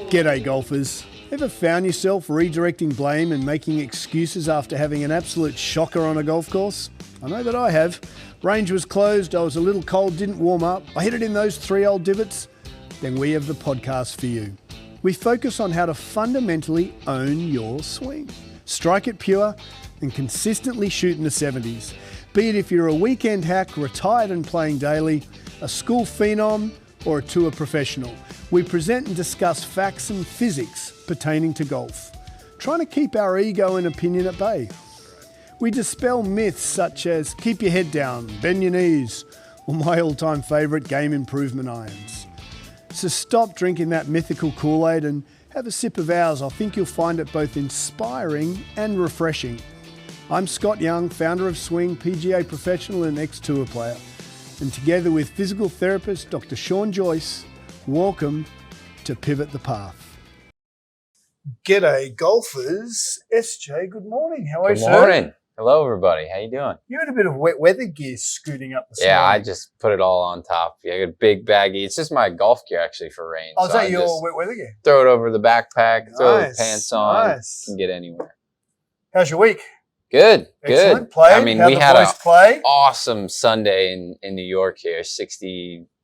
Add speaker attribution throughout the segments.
Speaker 1: G'day golfers. Ever found yourself redirecting blame and making excuses after having an absolute shocker on a golf course? I know that I have. Range was closed, I was a little cold, didn't warm up, I hit it in those 3 old divots. Then we have the podcast for you. We focus on how to fundamentally own your swing. Strike it pure and consistently shoot in the 70s. Be it if you're a weekend hack, retired and playing daily, a school phenom, or a tour professional. We present and discuss facts and physics pertaining to golf, trying to keep our ego and opinion at bay. We dispel myths such as keep your head down, bend your knees, or my all-time favourite, game improvement irons. So stop drinking that mythical Kool-Aid and have a sip of ours. I think you'll find it both inspiring and refreshing. I'm Scott Young, founder of Swing, PGA professional and ex-tour player. And together with physical therapist Dr. Sean Joyce, welcome to Pivot the Path. G'day golfers. SJ, good morning. How are you, sir?
Speaker 2: Good morning. Hello, everybody. How you doing?
Speaker 1: You had a bit of wet weather gear scooting up the
Speaker 2: Yeah,
Speaker 1: morning.
Speaker 2: I just put it all on top. Yeah, I got a big baggie. It's just my golf gear, actually, for rain.
Speaker 1: Oh, is
Speaker 2: so
Speaker 1: that
Speaker 2: I
Speaker 1: your
Speaker 2: just
Speaker 1: wet weather gear?
Speaker 2: throw it over the backpack, throw the
Speaker 1: Nice,
Speaker 2: pants on,
Speaker 1: nice.
Speaker 2: can get anywhere.
Speaker 1: How's your week?
Speaker 2: Good,
Speaker 1: Excellent.
Speaker 2: good.
Speaker 1: Played?
Speaker 2: I mean,
Speaker 1: How'd
Speaker 2: we
Speaker 1: the
Speaker 2: had
Speaker 1: boys
Speaker 2: an
Speaker 1: play?
Speaker 2: awesome Sunday in New York here,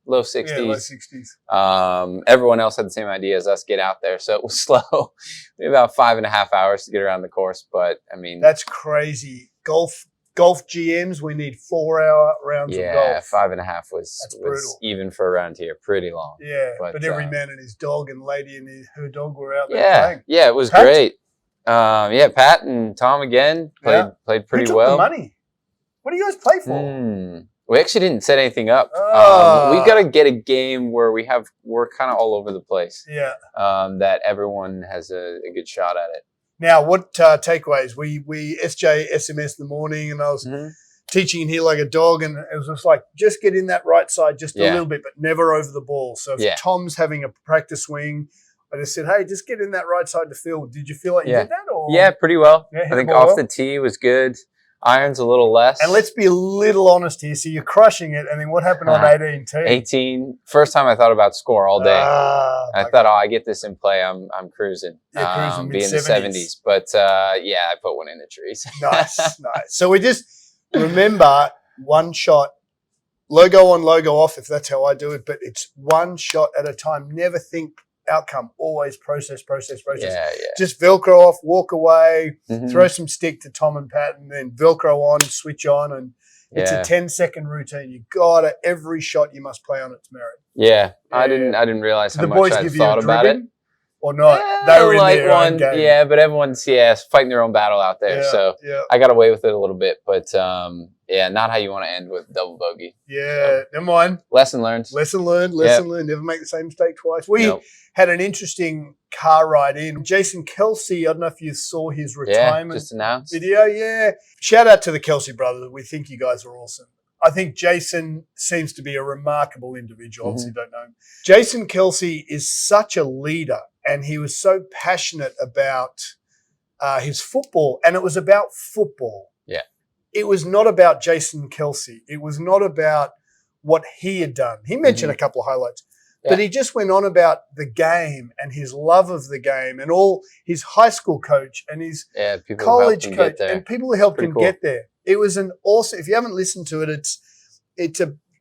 Speaker 2: low 60s.
Speaker 1: Yeah, low 60s.
Speaker 2: Everyone else had the same idea as us, get out there. So it was slow. We had about 5.5 hours to get around the course. But, I mean.
Speaker 1: That's crazy. Golf GMs, we need 4-hour rounds of golf.
Speaker 2: 5.5 was
Speaker 1: brutal.
Speaker 2: even for around here, pretty long.
Speaker 1: Yeah, but every man and his dog and lady and her dog were out there playing.
Speaker 2: Yeah, it was
Speaker 1: Pat?
Speaker 2: great. Pat and Tom again played pretty
Speaker 1: Who took
Speaker 2: well.
Speaker 1: the money? What do you guys play for?
Speaker 2: We actually didn't set anything up.
Speaker 1: Oh.
Speaker 2: We've got to get a game where we're kind of all over the place.
Speaker 1: Yeah.
Speaker 2: That everyone has a good shot at it.
Speaker 1: Now, what takeaways? We SJ SMS in the morning, and I was teaching in here like a dog, and it was just like, just get in that right side just a little bit, but never over the ball. So if Tom's having a practice swing, I just said, hey, just get in that right side to field. Did you feel like you did that? Or?
Speaker 2: Yeah, pretty well.
Speaker 1: Yeah,
Speaker 2: I think off the tee was good. Irons a little less.
Speaker 1: And let's be a little honest here. So you're crushing it, and then what happened on 18 tee?
Speaker 2: 18. First time I thought about score all day. I thought, I get this in play. I'm cruising.
Speaker 1: Yeah, cruising
Speaker 2: be in the 70s. But I put one in the trees.
Speaker 1: Nice. So we just remember one shot, logo on, logo off, if that's how I do it. But it's one shot at a time. Never think outcome. Always process.
Speaker 2: Yeah.
Speaker 1: Just Velcro off, walk away, throw some stick to Tom and Pat, and then Velcro on, switch on, and it's a 10-second routine. You gotta, every shot you must play on its merit.
Speaker 2: Yeah. I didn't realize how much I thought about it.
Speaker 1: Or not? They were in their own game.
Speaker 2: Yeah, but everyone's fighting their own battle out there. So I got away with it a little bit, but not how you want to end with double bogey.
Speaker 1: Yeah, never mind.
Speaker 2: Lesson learned.
Speaker 1: Lesson learned. Never make the same mistake twice. We had an interesting car ride in. Jason Kelce, I don't know if you saw his retirement
Speaker 2: just announced
Speaker 1: video. Yeah. Shout out to the Kelce brothers. We think you guys are awesome. I think Jason seems to be a remarkable individual. Obviously don't know him. Jason Kelce is such a leader, and he was so passionate about his football, and it was about football.
Speaker 2: Yeah.
Speaker 1: It was not about Jason Kelce. It was not about what he had done. He mentioned a couple of highlights, but he just went on about the game and his love of the game and all his high school coach and his college coach and people who helped him get there. It was an awesome, if you haven't listened to it, it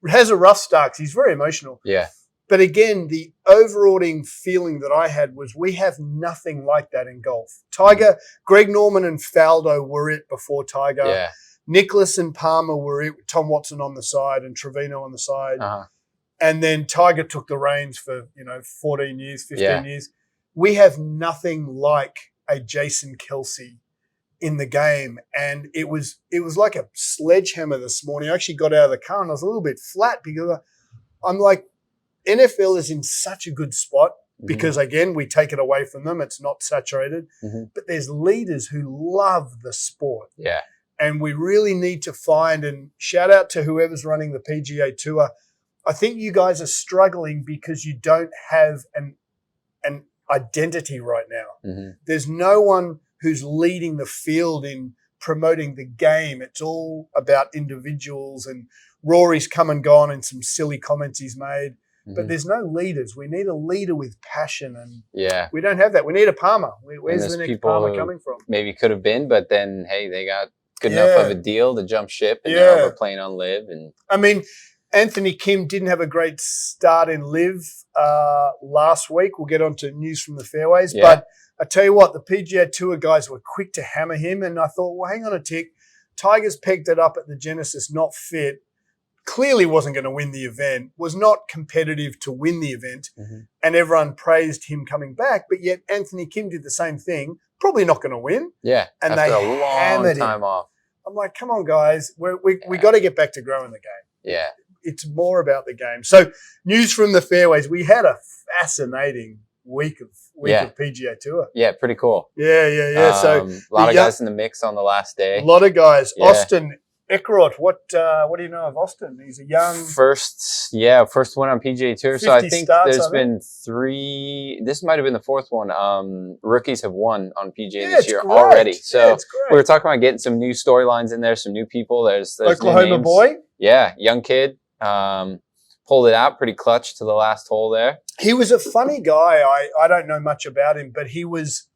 Speaker 1: has a rough start 'cause he's very emotional.
Speaker 2: Yeah.
Speaker 1: But again, the overriding feeling that I had was we have nothing like that in golf. Tiger, Greg Norman and Faldo were it before Tiger.
Speaker 2: Yeah.
Speaker 1: Nicholas and Palmer were it, Tom Watson on the side and Trevino on the side. And then Tiger took the reins for, 14 years, 15 years. We have nothing like a Jason Kelce in the game. And it was like a sledgehammer this morning. I actually got out of the car and I was a little bit flat because I'm like, NFL is in such a good spot because, again, we take it away from them. It's not saturated. But there's leaders who love the sport.
Speaker 2: Yeah.
Speaker 1: And we really need to find, and shout out to whoever's running the PGA Tour. I think you guys are struggling because you don't have an identity right now. There's no one who's leading the field in promoting the game. It's all about individuals, and Rory's come and gone and some silly comments he's made. but there's no leaders. We need a leader with passion, and
Speaker 2: we
Speaker 1: don't have that. We need a Palmer. Where's the next Palmer coming from?
Speaker 2: Maybe could have been, but then, hey, they got good enough of a deal to jump ship, and now we're playing on Live. And
Speaker 1: I mean, Anthony Kim didn't have a great start in Live last week. We'll get on to news from the fairways. But I tell you what, the PGA Tour guys were quick to hammer him. And I thought, well, hang on a tick. Tiger's pegged it up at the Genesis, not fit. Clearly wasn't going to win the event, was not competitive to win the event. And everyone praised him coming back. But yet Anthony Kim did the same thing. Probably not going to win.
Speaker 2: Yeah,
Speaker 1: and
Speaker 2: after
Speaker 1: they
Speaker 2: a long time off.
Speaker 1: I'm like, come on, guys. We got to get back to growing the game.
Speaker 2: Yeah.
Speaker 1: It's more about the game. So, news from the fairways. We had a fascinating week of PGA Tour.
Speaker 2: Yeah, pretty cool.
Speaker 1: Yeah. So
Speaker 2: a lot of guys in the mix on the last day.
Speaker 1: A lot of guys. Yeah. Austin Eckroth. What do you know of Austin? He's a young
Speaker 2: first win on PGA Tour. So I think there's been 3. This might have been the 4th one. Rookies have won on PGA this year already. So we were talking about getting some new storylines in there, some new people. There's
Speaker 1: Oklahoma boy.
Speaker 2: Yeah, young kid. Pulled it out pretty clutch to the last hole there.
Speaker 1: He was a funny guy. I don't know much about him, but he was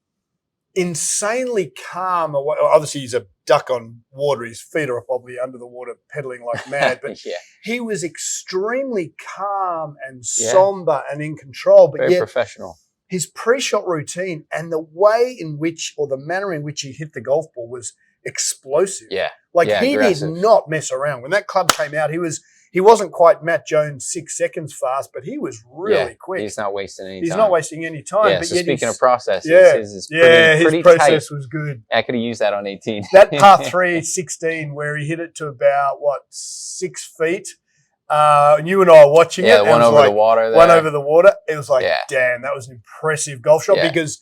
Speaker 1: insanely calm. Obviously, he's a duck on water. His feet are probably under the water pedaling like mad. But he was extremely calm and somber and in control. But
Speaker 2: very professional.
Speaker 1: His pre-shot routine and the way in which, or the manner in which he hit the golf ball was explosive.
Speaker 2: Yeah.
Speaker 1: He
Speaker 2: aggressive.
Speaker 1: did not mess around. When that club came out, he wasn't quite Matt Jones 6 seconds fast, but he was really quick.
Speaker 2: He's not wasting any time.
Speaker 1: He's not wasting any time.
Speaker 2: Yeah,
Speaker 1: but
Speaker 2: so speaking of process,
Speaker 1: his process was good.
Speaker 2: I could have used that on 18.
Speaker 1: That par 3, 16, where he hit it to about, 6 feet. You and I were watching it.
Speaker 2: Yeah, one over the water there.
Speaker 1: One over the water. It was like, damn, that was an impressive golf shot because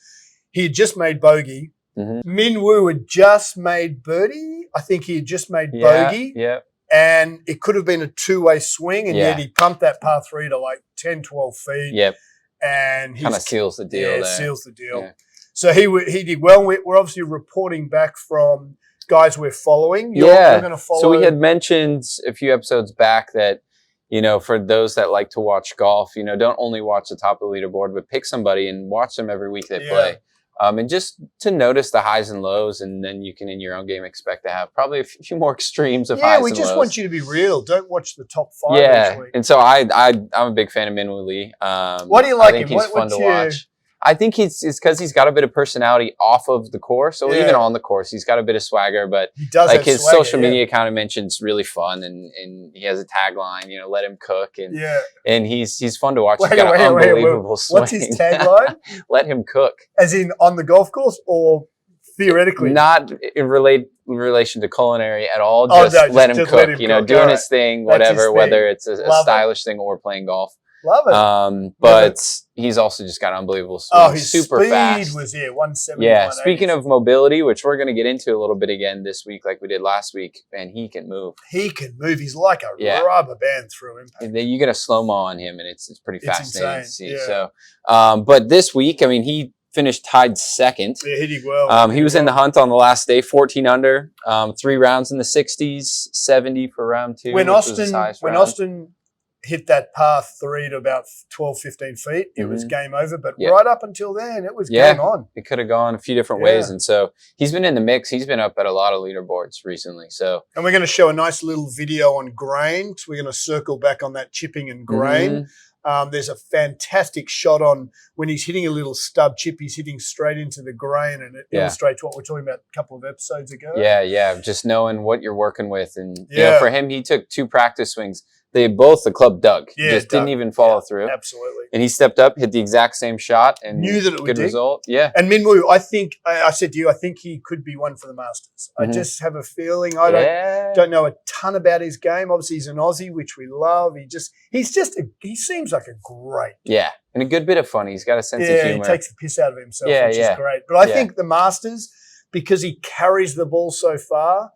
Speaker 1: he had just made bogey. Min Woo had just made birdie. I think he had just made bogey.
Speaker 2: Yeah.
Speaker 1: And it could have been a two-way swing, and yet he pumped that par 3 to like 10, 12 feet.
Speaker 2: Yep.
Speaker 1: And
Speaker 2: kind of seals the deal there.
Speaker 1: Seals the deal. Yeah. So he did well. We're obviously reporting back from guys we're following. You're going to follow.
Speaker 2: So we had mentioned a few episodes back that, for those that like to watch golf, don't only watch the top of the leaderboard, but pick somebody and watch them every week they play. And just to notice the highs and lows, and then you can, in your own game, expect to have probably a few more extremes of highs and lows.
Speaker 1: Yeah, we just want you to be real. Don't watch the top 5 each week.
Speaker 2: And so I'm a big fan of Min-Woo Lee.
Speaker 1: Why do you like him?
Speaker 2: I think he's fun to watch. I think it's because he's got a bit of personality off of the course, or even on the course. He's got a bit of swagger, but
Speaker 1: he does
Speaker 2: like his
Speaker 1: swagger,
Speaker 2: social media account I mentioned is really fun, and he has a tagline, let him cook, and he's fun to watch. He's got an unbelievable swing.
Speaker 1: What's his tagline?
Speaker 2: Let him cook.
Speaker 1: As in on the golf course, or theoretically?
Speaker 2: Not in relation to culinary at all. Just let him cook. Doing his thing, whatever, whether it's a stylish thing or playing golf.
Speaker 1: Love it.
Speaker 2: But he's also just got unbelievable speed.
Speaker 1: Oh, his
Speaker 2: super
Speaker 1: speed
Speaker 2: fast.
Speaker 1: Was 170.
Speaker 2: Yeah. Speaking of mobility, which we're going to get into a little bit again this week, like we did last week, and he can move.
Speaker 1: He can move. He's like a rubber band through impact.
Speaker 2: And then you get a slow-mo on him, and it's pretty fascinating to see.
Speaker 1: Yeah.
Speaker 2: So, but this week, he finished tied second.
Speaker 1: Yeah, he did well.
Speaker 2: He was in the hunt on the last day, 14 under, 3 rounds in the 60s, 70 for round 2.
Speaker 1: When Austin hit that par 3 to about 12, 15 feet, it was game over. But right up until then, it was game on.
Speaker 2: It could have gone a few different ways. And so he's been in the mix. He's been up at a lot of leaderboards recently.
Speaker 1: And we're going to show a nice little video on grain. So we're going to circle back on that chipping and grain. There's a fantastic shot on when he's hitting a little stub chip. He's hitting straight into the grain, and it illustrates what we're talking about a couple of episodes ago. Yeah.
Speaker 2: Just knowing what you're working with. And for him, he took 2 practice swings. The club dug. Didn't even follow through.
Speaker 1: Absolutely.
Speaker 2: And he stepped up, hit the exact same shot, and
Speaker 1: knew that it would
Speaker 2: good result. Yeah.
Speaker 1: And Min-Woo, I said to you, I think he could be one for the Masters. I just have a feeling. I don't know a ton about his game. Obviously, he's an Aussie, which we love. He seems like a great.
Speaker 2: Yeah. And a good bit of fun. He's got a sense of humor.
Speaker 1: He takes the piss out of himself, which is great. But I think the Masters, because he carries the ball so far,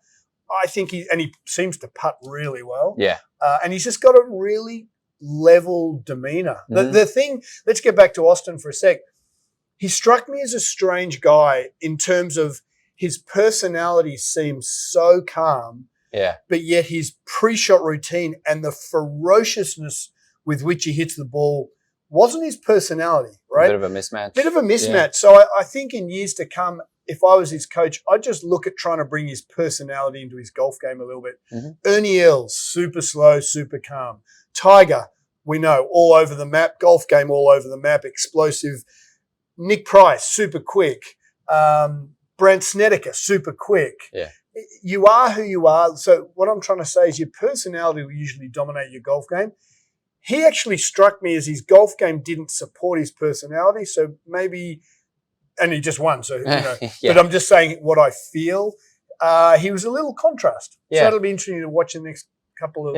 Speaker 1: I think he seems to putt really well.
Speaker 2: Yeah.
Speaker 1: And he's just got a really level demeanor. The thing, let's get back to Austin for a sec. He struck me as a strange guy in terms of his personality seems so calm.
Speaker 2: Yeah.
Speaker 1: But yet his pre-shot routine and the ferociousness with which he hits the ball wasn't his personality, right?
Speaker 2: A bit of a mismatch.
Speaker 1: Bit of a mismatch.
Speaker 2: Yeah.
Speaker 1: So I think in years to come, if I was his coach, I'd just look at trying to bring his personality into his golf game a little bit.
Speaker 2: Mm-hmm.
Speaker 1: Ernie Els, super slow, super calm. Tiger, we know, all over the map. Golf game all over the map, explosive. Nick Price, super quick. Brent Snedeker, super quick.
Speaker 2: Yeah.
Speaker 1: You are who you are. So what I'm trying to say is your personality will usually dominate your golf game. He actually struck me as his golf game didn't support his personality. So maybe, and he just won. So, you know,
Speaker 2: Yeah.
Speaker 1: But I'm just saying what I feel. He was a little contrast.
Speaker 2: Yeah.
Speaker 1: So it'll be interesting to watch in the next couple of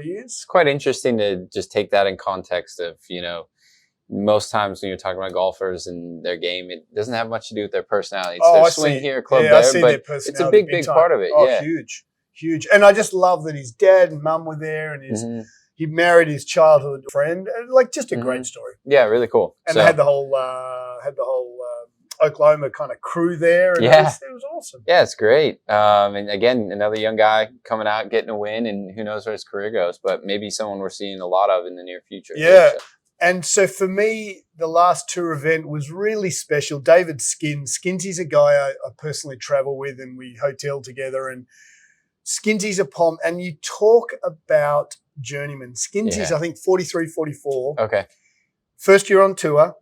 Speaker 1: years.
Speaker 2: It's quite interesting to just take that in context of, you know, most times when you're talking about golfers and their game, it doesn't have much to do with their personality. It's their swing here, club there, but it's a big part of it.
Speaker 1: Oh,
Speaker 2: yeah.
Speaker 1: Huge. And I just love that his dad and mum were there, and he married his childhood friend. Like, just a great story.
Speaker 2: Yeah, really cool.
Speaker 1: And they had the whole Oklahoma kind of crew there. And it was awesome.
Speaker 2: Yeah, it's great. And again, another young guy coming out, getting a win, and who knows where his career goes, but maybe someone we're seeing a lot of in the near future.
Speaker 1: Yeah. And so for me, the last tour event was really special. David Skinsy's a guy I personally travel with, and we hotel together. And Skinsy's a pom. And you talk about journeyman. Skinsy's, I think, 43, 44.
Speaker 2: Okay.
Speaker 1: First year on tour.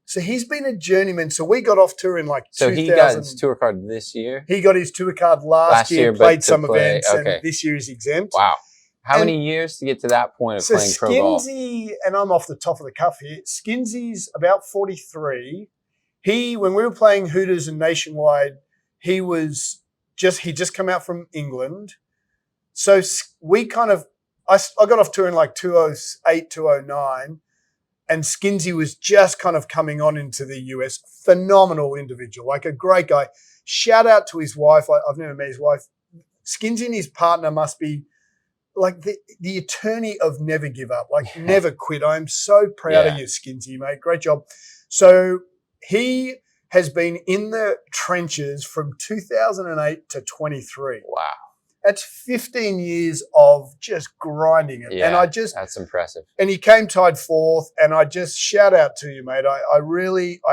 Speaker 1: So he's been a journeyman. So we got off tour in like 2000.
Speaker 2: So he got his tour card this year?
Speaker 1: He got his tour card last year, played some events, and this year is exempt.
Speaker 2: Wow. How many years to get to that point of playing pro golf?
Speaker 1: Skinsy, and I'm off the top of the cuff here, Skinsy's about 43. When we were playing Hooters and Nationwide, he just come out from England. So we kind of, I got off tour in like 2008, 2009, and Skinsy was just kind of coming on into the US. Phenomenal individual, like a great guy. Shout out to his wife. I've never met his wife. Skinsy and his partner must be like the attorney of never give up, like never quit. I'm so proud of you, Skinsy, mate. Great job. So he has been in the trenches from 2008 to 23.
Speaker 2: Wow.
Speaker 1: That's 15 years of just grinding it.
Speaker 2: Yeah,
Speaker 1: and
Speaker 2: that's impressive.
Speaker 1: And he came tied fourth, and I just shout out to you, mate. I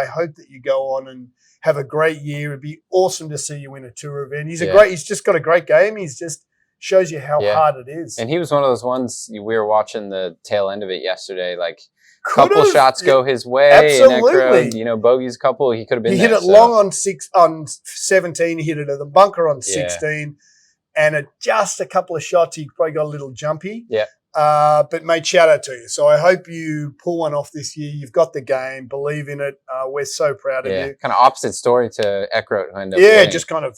Speaker 1: hope that you go on and have a great year. It'd be awesome to see you win a tour event. He's just got a great game. He's just shows you how hard it is.
Speaker 2: And he was one of those ones, we were watching the tail end of it yesterday, like a couple shots go his way.
Speaker 1: Absolutely.
Speaker 2: And bogeys a couple, he could have been
Speaker 1: He hit it long on 17, he hit it at the bunker on 16, and just a couple of shots, he probably got a little jumpy.
Speaker 2: Yeah.
Speaker 1: But mate, shout out to you. So I hope you pull one off this year. You've got the game. Believe in it. We're so proud of you.
Speaker 2: Kind of opposite story to Eckroat, who ended up winning,
Speaker 1: just kind of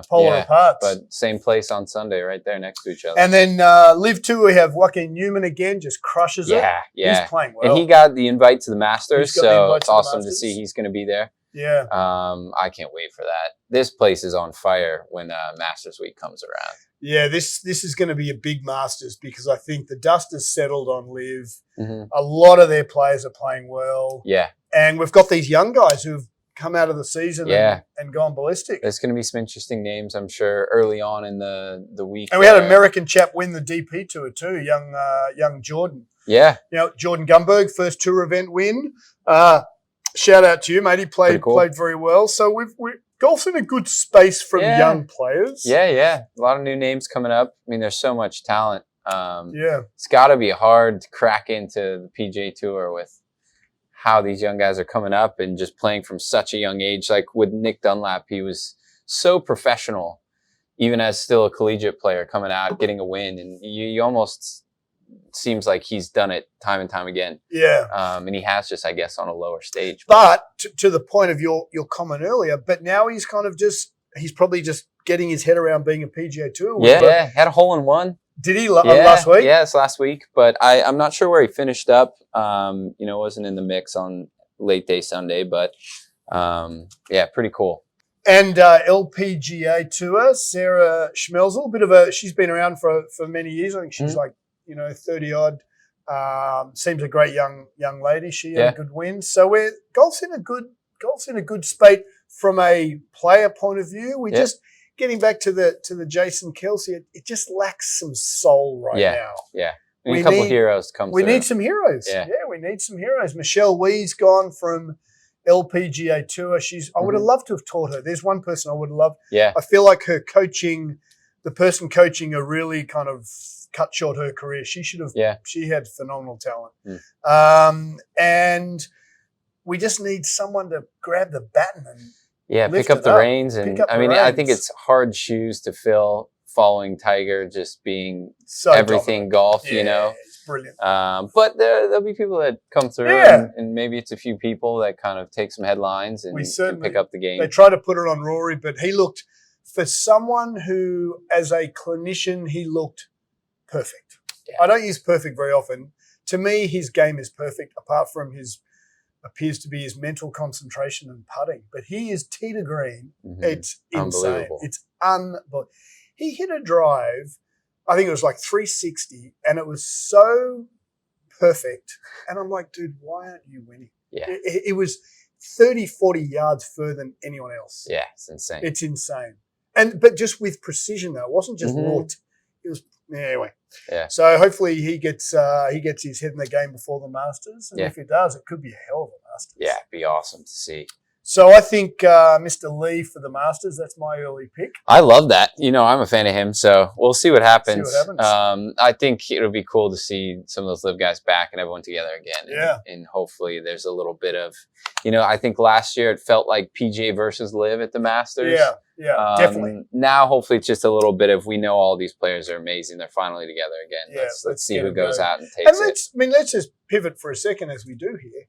Speaker 1: polar apart.
Speaker 2: But same place on Sunday, right there next to each other.
Speaker 1: And then Live 2, we have Joaquin Newman again, just crushes it.
Speaker 2: Yeah.
Speaker 1: He's playing well.
Speaker 2: And he got the invite to the Masters, so it's awesome to see he's going to be there.
Speaker 1: Yeah.
Speaker 2: I can't wait for that. This place is on fire when Masters Week comes around.
Speaker 1: Yeah, this is going to be a big Masters because I think the dust has settled on Live.
Speaker 2: Mm-hmm.
Speaker 1: A lot of their players are playing well.
Speaker 2: Yeah.
Speaker 1: And we've got these young guys who've come out of the season and gone ballistic.
Speaker 2: There's going to be some interesting names, I'm sure, early on in the week.
Speaker 1: And we had an American chap win the DP Tour too, young Jordan.
Speaker 2: Yeah.
Speaker 1: Jordan Gumberg, first tour event win. Shout out to you, mate. He played very well. So we're golf's in a good space from young players.
Speaker 2: Yeah. A lot of new names coming up. I mean, there's so much talent.
Speaker 1: It's
Speaker 2: got to be hard to crack into the PGA Tour with how these young guys are coming up and just playing from such a young age. Like with Nick Dunlap, he was so professional, even as still a collegiate player coming out, getting a win. And you almost seems like he's done it time and time again.
Speaker 1: Yeah.
Speaker 2: And he has just, I guess, on a lower stage.
Speaker 1: But to the point of your comment earlier, but now he's kind of he's probably just getting his head around being a PGA Tour.
Speaker 2: Yeah. Had a hole-in-one.
Speaker 1: Did he last week?
Speaker 2: Yeah, it's last week. But I'm not sure where he finished up. Wasn't in the mix on late day Sunday, but pretty cool.
Speaker 1: And LPGA Tour, Sarah Schmelzel, she's been around for many years. I think she's 30 odd. Seems a great young lady. She had a good win. So golf's in a good spate from a player point of view. We just getting back to the Jason Kelce. It just lacks some soul right now.
Speaker 2: Yeah. We need a couple heroes to come
Speaker 1: We
Speaker 2: through.
Speaker 1: need some heroes. Yeah, we need some heroes. Michelle Wee's gone from LPGA Tour. I would have loved to have taught her. There's one person I would have loved.
Speaker 2: Yeah.
Speaker 1: I feel like her coaching, the person coaching her really kind of cut short her career. She should have.
Speaker 2: Yeah.
Speaker 1: She had phenomenal talent. And we just need someone to grab the baton and
Speaker 2: pick up the reins. And I mean, I think it's hard shoes to fill following Tiger, just being so everything dominant. Golf, you know.
Speaker 1: It's brilliant.
Speaker 2: But there'll be people that come through, and maybe it's a few people that kind of take some headlines and pick up the game.
Speaker 1: They try to put it on Rory, but he looked, for someone who, as a clinician, he looked perfect. Yeah. I don't use perfect very often. To me, his game is perfect, apart from appears to be his mental concentration and putting. But he is tee to green. Mm-hmm. It's insane. It's unbelievable. He hit a drive, I think it was like 360, and it was so perfect. And I'm like, dude, why aren't you winning?
Speaker 2: Yeah.
Speaker 1: It was 30, 40 yards further than anyone else.
Speaker 2: Yeah, it's insane.
Speaker 1: It's insane. But just with precision, though. It wasn't just raw. It was, anyway.
Speaker 2: Yeah.
Speaker 1: So hopefully he gets his head in the game before the Masters. And if he does, it could be a hell of a Masters.
Speaker 2: Yeah, it'd be awesome to see.
Speaker 1: So I think Mr. Lee for the Masters, that's my early pick.
Speaker 2: I love that. You know, I'm a fan of him, so we'll see what happens. I think it'll be cool to see some of those live guys back and everyone together again.
Speaker 1: Yeah.
Speaker 2: And hopefully there's a little bit of, you know, I think last year it felt like PGA versus live at the Masters.
Speaker 1: Yeah, definitely.
Speaker 2: Now, hopefully it's just a little bit of, we know all these players are amazing. They're finally together again. Yeah, let's see who goes out and takes it.
Speaker 1: Let's just pivot for a second as we do here.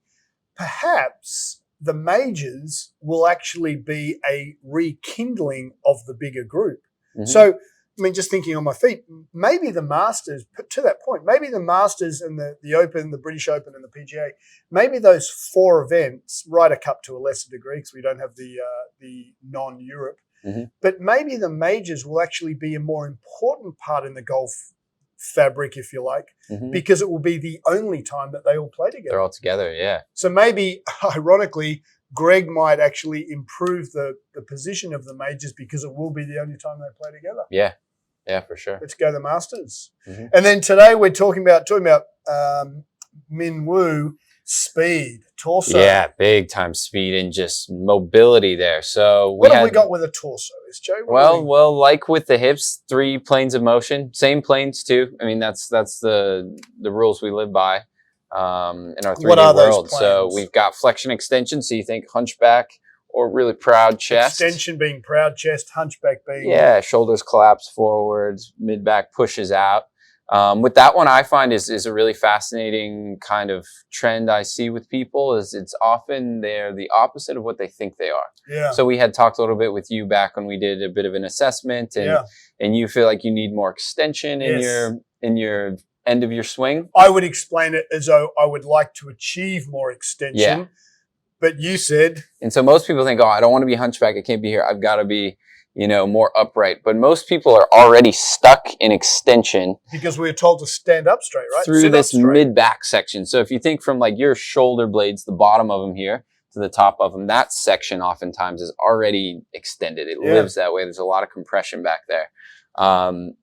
Speaker 1: Perhaps the majors will actually be a rekindling of the bigger group. Mm-hmm. So, I mean, just thinking on my feet, maybe the Masters, to that point, maybe the Masters and the Open, the British Open and the PGA, maybe those 4 events, Ryder Cup to a lesser degree because we don't have the non-Europe, but maybe the majors will actually be a more important part in the golf fabric, if you like, because it will be the only time that they all play together.
Speaker 2: They're all together, yeah.
Speaker 1: So maybe, ironically, Greg might actually improve the position of the majors because it will be the only time they play together.
Speaker 2: Yeah, for sure.
Speaker 1: Let's go the Masters. And then today we're talking about Min Woo, speed, torso.
Speaker 2: Yeah, big time speed and just mobility there. So
Speaker 1: what have we got with a torso? Is Joe?
Speaker 2: Well, like with the hips, 3 planes of motion, same planes too. I mean, that's the rules we live by in our 3D world. So we've got flexion extension. So you think hunchback or really proud chest.
Speaker 1: Extension being proud chest, hunchback being
Speaker 2: shoulders collapse forwards, mid back pushes out. With that one, I find is a really fascinating kind of trend I see with people is it's often they're the opposite of what they think they are.
Speaker 1: Yeah.
Speaker 2: So we had talked a little bit with you back when we did a bit of an assessment and you feel like you need more extension in your end of your swing.
Speaker 1: I would explain it as though I would like to achieve more extension.
Speaker 2: Yeah.
Speaker 1: But you said.
Speaker 2: And so most people think, I don't want to be hunchback. I can't be here. I've got to be, more upright. But most people are already stuck in extension.
Speaker 1: Because we're told to stand up straight, right?
Speaker 2: Through this mid-back section. So if you think from like your shoulder blades, the bottom of them here to the top of them, that section oftentimes is already extended. It lives that way. There's a lot of compression back there.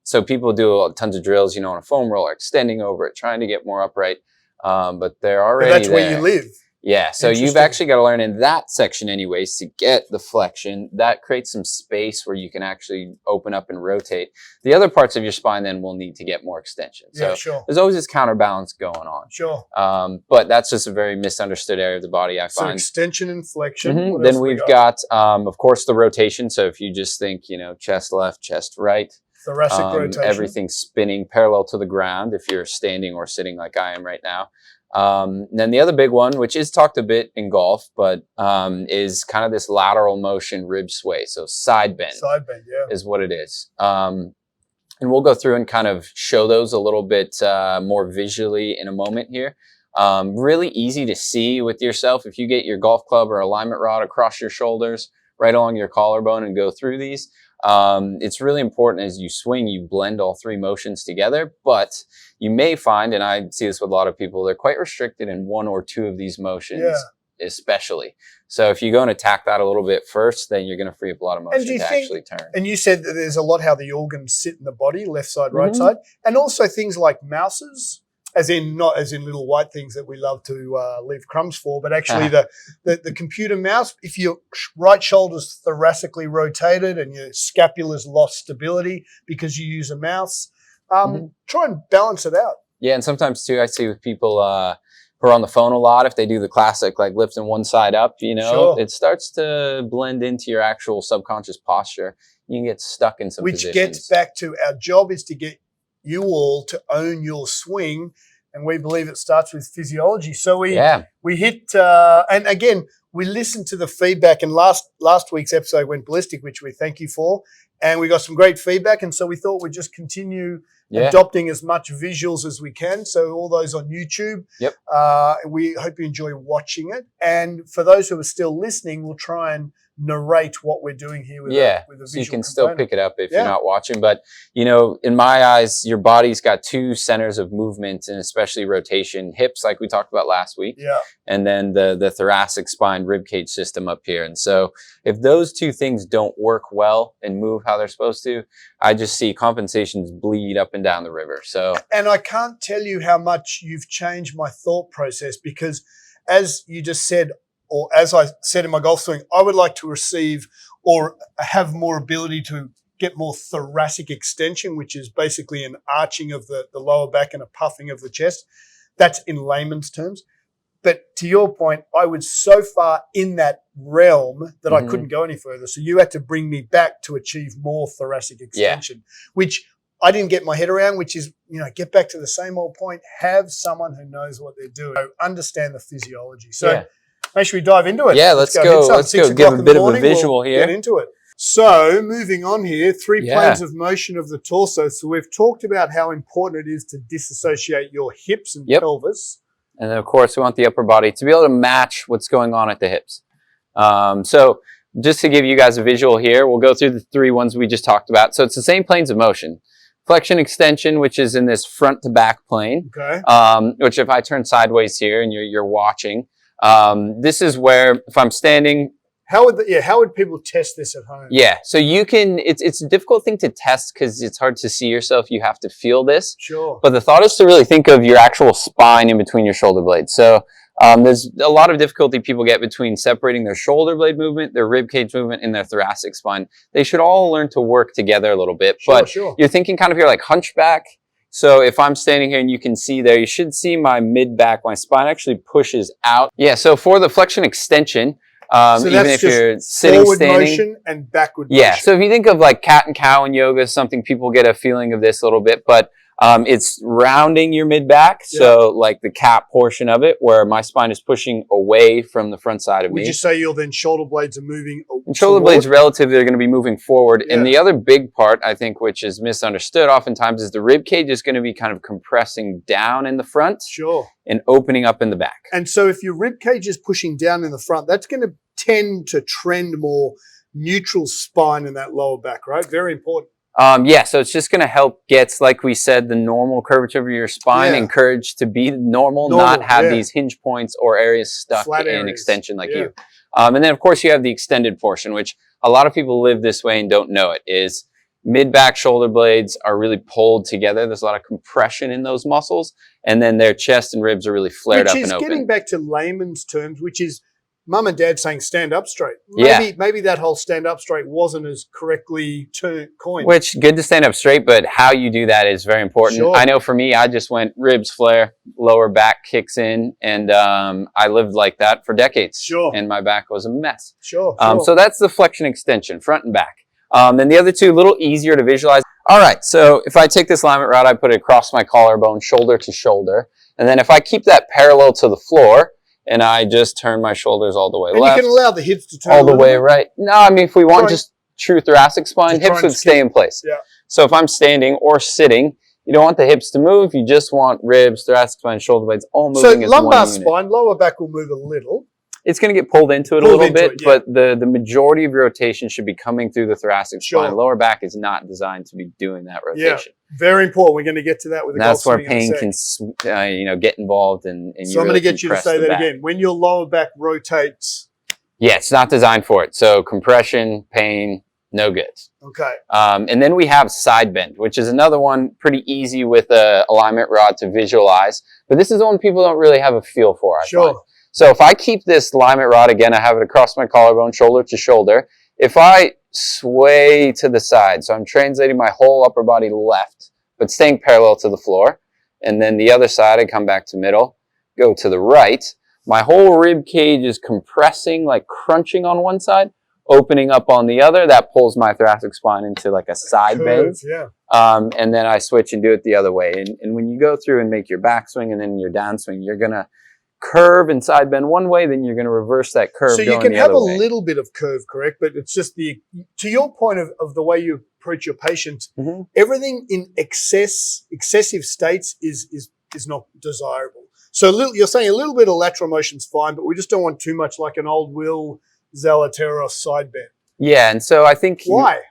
Speaker 2: So people do tons of drills, on a foam roller, extending over it, trying to get more upright. But they're already
Speaker 1: that's where you live.
Speaker 2: Yeah, so you've actually got to learn in that section anyways to get the flexion. That creates some space where you can actually open up and rotate. The other parts of your spine then will need to get more extension. So there's always this counterbalance going on.
Speaker 1: Sure.
Speaker 2: But that's just a very misunderstood area of the body, I find.
Speaker 1: So extension and flexion.
Speaker 2: Then we've got, of course, the rotation. So if you just think, chest left, chest right.
Speaker 1: Thoracic rotation.
Speaker 2: Everything spinning parallel to the ground if you're standing or sitting like I am right now. Then the other big one, which is talked a bit in golf, but is kind of this lateral motion rib sway. So side bend.
Speaker 1: Side bend,
Speaker 2: is what it is. And we'll go through and kind of show those a little bit more visually in a moment here. Really easy to see with yourself. If you get your golf club or alignment rod across your shoulders, right along your collarbone and go through these, it's really important as you swing, you blend all 3 motions together, but you may find, and I see this with a lot of people, they're quite restricted in 1 or 2 of these motions, especially. So if you go and attack that a little bit first, then you're going to free up a lot of motion to actually turn.
Speaker 1: And you said that there's a lot how the organs sit in the body, left side, right side, and also things like mouses. as in not as in little white things that we love to leave crumbs for, but actually the computer mouse. If your right shoulder's thoracically rotated and your scapula's lost stability because you use a mouse, try and balance it out.
Speaker 2: Yeah, and sometimes too, I see with people who are on the phone a lot, if they do the classic like lifting one side up, it starts to blend into your actual subconscious posture. You can get stuck in some positions.
Speaker 1: Which gets back to our job is to get you all to own your swing, and we believe it starts with physiology. So we hit, and again, we listened to the feedback, and last week's episode went ballistic, which we thank you for, and we got some great feedback, and so we thought we'd just continue adopting as much visuals as we can. So all those on YouTube, we hope you enjoy watching it, and for those who are still listening, we'll try and narrate what we're doing here with a visual
Speaker 2: so you can
Speaker 1: component.
Speaker 2: still pick it up if you're not watching. But in my eyes, your body's got two centers of movement, and especially rotation: hips, like we talked about last week, and then the thoracic spine rib cage system up here. And so if those two things don't work well and move how they're supposed to, I just see compensations bleed up and down the river. So,
Speaker 1: and I can't tell you how much you've changed my thought process, because as you just said, or as I said in my golf swing, I would like to receive or have more ability to get more thoracic extension, which is basically an arching of the lower back and a puffing of the chest. That's in layman's terms. But to your point, I was so far in that realm that I couldn't go any further. So you had to bring me back to achieve more thoracic extension, which I didn't get my head around, which is, get back to the same old point. Have someone who knows what they're doing. Understand the physiology. So make sure we dive into it.
Speaker 2: Yeah, let's go. Let's go give a bit of a visual here.
Speaker 1: Get into it. So moving on here, 3 planes of motion of the torso. So we've talked about how important it is to disassociate your hips and pelvis.
Speaker 2: And then, of course, we want the upper body to be able to match what's going on at the hips. So just to give you guys a visual here, we'll go through the 3 ones we just talked about. So it's the same planes of motion. Flexion extension, which is in this front to back plane, which if I turn sideways here and you're watching, this is where if I'm standing.
Speaker 1: How would people test this at home?
Speaker 2: Yeah, so you can. It's a difficult thing to test because it's hard to see yourself. You have to feel this.
Speaker 1: Sure.
Speaker 2: But the thought is to really think of your actual spine in between your shoulder blades. So there's a lot of difficulty people get between separating their shoulder blade movement, their rib cage movement, and their thoracic spine. They should all learn to work together a little bit. You're thinking kind of here like hunchback. So if I'm standing here and you can see there, you should see my mid-back, my spine actually pushes out. Yeah, so for the flexion extension,
Speaker 1: so
Speaker 2: even if you're sitting,
Speaker 1: forward
Speaker 2: standing,
Speaker 1: motion and backward motion.
Speaker 2: Yeah, so if you think of like cat and cow in yoga, something people get a feeling of this a little bit, but it's rounding your mid-back, so like the cap portion of it, where my spine is pushing away from the front side of me.
Speaker 1: Would you say your shoulder blades are moving
Speaker 2: and shoulder blades relatively, they're going to be moving forward. And the other big part, I think, which is misunderstood oftentimes, is the rib cage is going to be kind of compressing down in the front and opening up in the back.
Speaker 1: And so if your rib cage is pushing down in the front, that's going to tend to trend more neutral spine in that lower back, right? Very important.
Speaker 2: So it's just going to help get, like we said, the normal curvature of your spine encouraged to be normal, not have these hinge points or areas stuck in extension like you. And then, of course, you have the extended portion, which a lot of people live this way and don't know it, is mid-back shoulder blades are really pulled together. There's a lot of compression in those muscles. And then their chest and ribs are really flared up and open.
Speaker 1: Which is getting back to layman's terms, which is mum and dad saying stand up straight. Maybe that whole stand up straight wasn't as correctly coined.
Speaker 2: Which, good to stand up straight, but how you do that is very important. Sure. I know for me, I just went ribs flare, lower back kicks in, and I lived like that for decades.
Speaker 1: Sure.
Speaker 2: And my back was a mess.
Speaker 1: Sure.
Speaker 2: So that's the flexion extension, front and back. Then the other two, a little easier to visualize. All right, so if I take this alignment route, I put it across my collarbone, shoulder to shoulder. And then if I keep that parallel to the floor, and I just turn my shoulders all the way left.
Speaker 1: And you can allow the hips to turn
Speaker 2: all the way right. No, I mean, if we want just true thoracic spine, hips would stay in place.
Speaker 1: Yeah.
Speaker 2: So if I'm standing or sitting, you don't want the hips to move. You just want ribs, thoracic spine, shoulder blades all moving as one unit. So
Speaker 1: lumbar spine, lower back will move a little.
Speaker 2: It's going to get pulled into it a little bit, but the majority of your rotation should be coming through the thoracic spine. Lower back is not designed to be doing that rotation.
Speaker 1: Yeah, very important. We're going to get to that with the golf swing.
Speaker 2: That's where pain can, get involved. And
Speaker 1: so I'm going to get you to say that again. When your lower back rotates.
Speaker 2: Yeah, it's not designed for it. So compression, pain, no good.
Speaker 1: Okay.
Speaker 2: And then we have side bend, which is another one pretty easy with a alignment rod to visualize. But this is the one people don't really have a feel for, I find. So if I keep this alignment rod, again, I have it across my collarbone, shoulder to shoulder. If I sway to the side, so I'm translating my whole upper body left, but staying parallel to the floor. And then the other side, I come back to middle, go to the right. My whole rib cage is compressing, like crunching on one side, opening up on the other. That pulls my thoracic spine into like a side bend.
Speaker 1: Yeah.
Speaker 2: And then I switch and do it the other way. And when you go through and make your backswing and then your downswing, you're going to curve and side bend one way, then you're going to reverse that curve.
Speaker 1: So you can have a little bit of curve, correct? But it's just to your point of the way you approach your patients, everything in excessive states is not desirable. So you're saying a little bit of lateral motion's fine, but we just don't want too much like an old Will Zalatoris side bend.
Speaker 2: Yeah, and so I think...
Speaker 1: Why?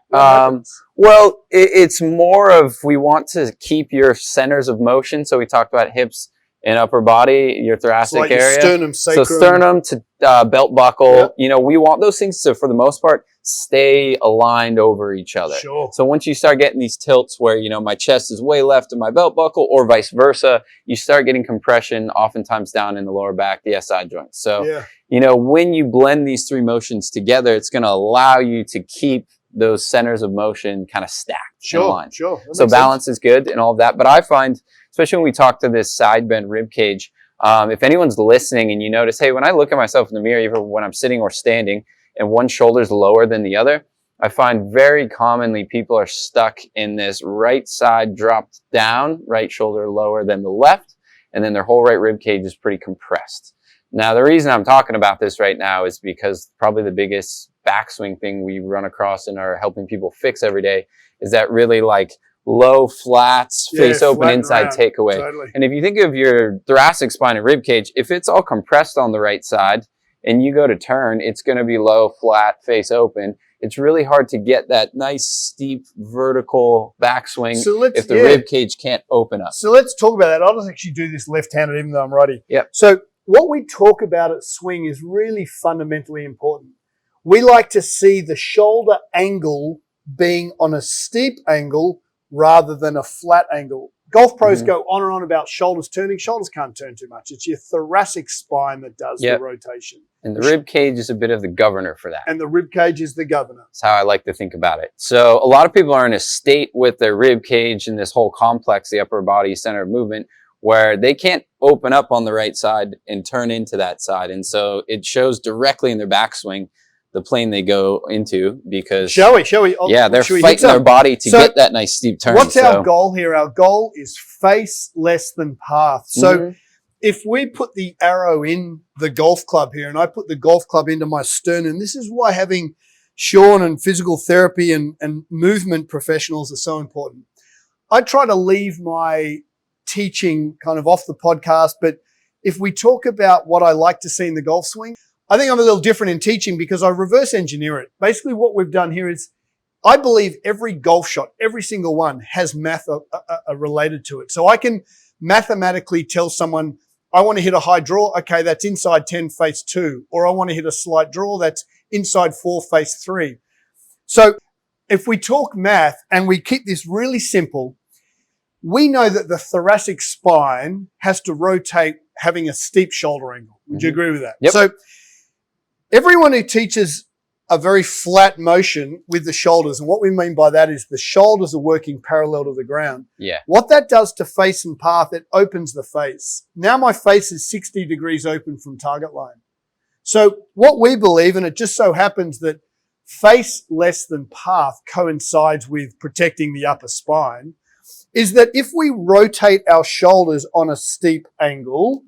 Speaker 2: Well, it's more of we want to keep your centers of motion. So we talked about hips and upper body, your thoracic
Speaker 1: like
Speaker 2: area.
Speaker 1: Your sternum, sacrum.
Speaker 2: So sternum to belt buckle. Yep. We want those things to, for the most part, stay aligned over each other.
Speaker 1: Sure.
Speaker 2: So once you start getting these tilts where, my chest is way left of my belt buckle or vice versa, you start getting compression oftentimes down in the lower back, the SI joints. So, when you blend these three motions together, it's going to allow you to keep those centers of motion kind of stacked in line.
Speaker 1: Sure.
Speaker 2: So balance is good and all of that. But I find, especially when we talk to this side bend rib cage, if anyone's listening and you notice, hey, when I look at myself in the mirror, even when I'm sitting or standing, and one shoulder's lower than the other, I find very commonly people are stuck in this right side dropped down, right shoulder lower than the left, and then their whole right rib cage is pretty compressed. Now, the reason I'm talking about this right now is because probably the biggest backswing thing we run across and are helping people fix every day is that really like low flats, face open inside takeaway.
Speaker 1: Totally.
Speaker 2: And if you think of your thoracic spine and rib cage, if it's all compressed on the right side and you go to turn, it's going to be low, flat, face open. It's really hard to get that nice, steep, vertical backswing if the rib cage can't open up.
Speaker 1: So let's talk about that. I'll just actually do this left-handed even though I'm righty.
Speaker 2: Yep.
Speaker 1: So what we talk about at swing is really fundamentally important. We like to see the shoulder angle being on a steep angle rather than a flat angle. Golf pros go on and on about shoulders turning. Shoulders can't turn too much. It's your thoracic spine that does the rotation.
Speaker 2: And the rib cage is a bit of the governor for that.
Speaker 1: And the rib cage is the governor.
Speaker 2: That's how I like to think about it. So a lot of people are in a state with their rib cage and this whole complex, the upper body center of movement, where they can't open up on the right side and turn into that side. And so it shows directly in their backswing the plane they go into because...
Speaker 1: Shall we?
Speaker 2: They're fighting their body to get that nice steep turn.
Speaker 1: What's our goal here? Our goal is face less than path. So if we put the arrow in the golf club here and I put the golf club into my sternum, this is why having Sean and physical therapy and movement professionals are so important. I try to leave my teaching kind of off the podcast, but if we talk about what I like to see in the golf swing, I think I'm a little different in teaching because I reverse engineer it. Basically what we've done here is I believe every golf shot, every single one has math related to it. So I can mathematically tell someone, I want to hit a high draw. Okay, that's inside 10, face 2. Or I want to hit a slight draw. That's inside 4, face 3. So if we talk math and we keep this really simple, we know that the thoracic spine has to rotate having a steep shoulder angle. Would you agree with that?
Speaker 2: Yep.
Speaker 1: So everyone who teaches a very flat motion with the shoulders, and what we mean by that is the shoulders are working parallel to the ground.
Speaker 2: Yeah.
Speaker 1: What that does to face and path, it opens the face. Now my face is 60 degrees open from target line. So what we believe, and it just so happens that face less than path coincides with protecting the upper spine, is that if we rotate our shoulders on a steep angle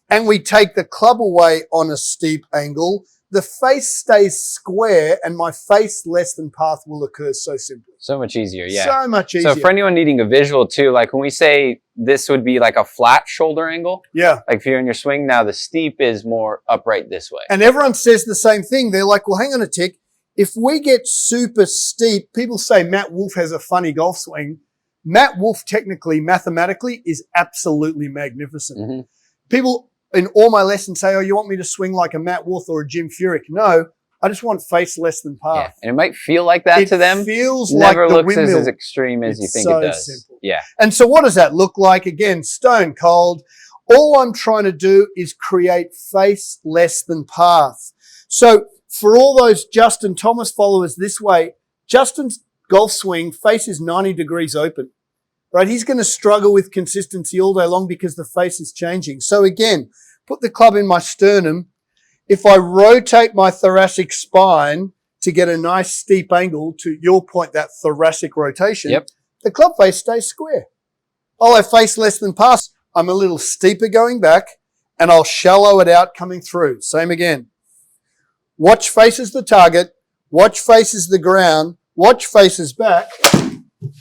Speaker 1: and we take the club away on a steep angle, the face stays square and my face less than path will occur so simply.
Speaker 2: So much easier, yeah.
Speaker 1: So much easier.
Speaker 2: So for anyone needing a visual too, like when we say this would be like a flat shoulder angle, like if you're in your swing now, the steep is more upright this way.
Speaker 1: And everyone says the same thing. They're like, well, hang on a tick. If we get super steep, people say Matt Wolff has a funny golf swing. Matt Wolff technically, mathematically is absolutely magnificent. People in all my lessons say, oh, you want me to swing like a Matt Wolff or a Jim Furyk? No, I just want face less than path.
Speaker 2: Yeah. And it might feel like that to them.
Speaker 1: It feels
Speaker 2: Never
Speaker 1: like the
Speaker 2: looks
Speaker 1: windmill.
Speaker 2: as extreme as you think
Speaker 1: so
Speaker 2: it does.
Speaker 1: Simple.
Speaker 2: Yeah.
Speaker 1: And so what does that look like? Again, stone cold. All I'm trying to do is create face less than path. So for all those Justin Thomas followers this way, Justin's golf swing faces 90 degrees open, right? He's going to struggle with consistency all day long because the face is changing. So again, put the club in my sternum. If I rotate my thoracic spine to get a nice steep angle, to your point, that thoracic rotation, the club face stays square. I'll have face less than pass. I'm a little steeper going back, and I'll shallow it out coming through. Same again. Watch faces the target, watch faces the ground, watch faces back,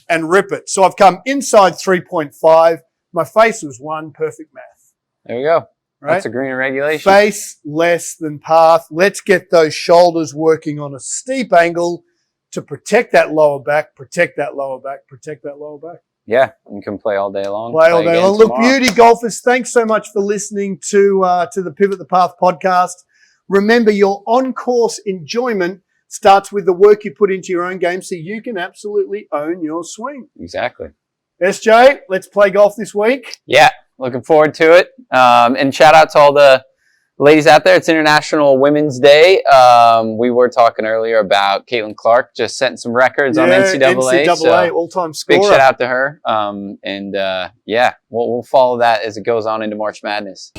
Speaker 1: and rip it. So I've come inside 3.5. My face was 1, perfect math.
Speaker 2: There we go.
Speaker 1: Right?
Speaker 2: That's a green regulation.
Speaker 1: Face less than path. Let's get those shoulders working on a steep angle to protect that lower back, protect that lower back, protect that lower back.
Speaker 2: Yeah, you can play all day long.
Speaker 1: Play all day long. Look, beauty golfers, thanks so much for listening to the Pivot the Path podcast. Remember, your on-course enjoyment starts with the work you put into your own game so you can absolutely own your swing.
Speaker 2: Exactly.
Speaker 1: SJ, let's play golf this week.
Speaker 2: Yeah, looking forward to it. And shout out to all the ladies out there. It's International Women's Day. We were talking earlier about Caitlin Clark just setting some records on NCAA.
Speaker 1: NCAA,
Speaker 2: so
Speaker 1: all-time scorer.
Speaker 2: big shout out to her. Yeah, we'll follow that as it goes on into March Madness.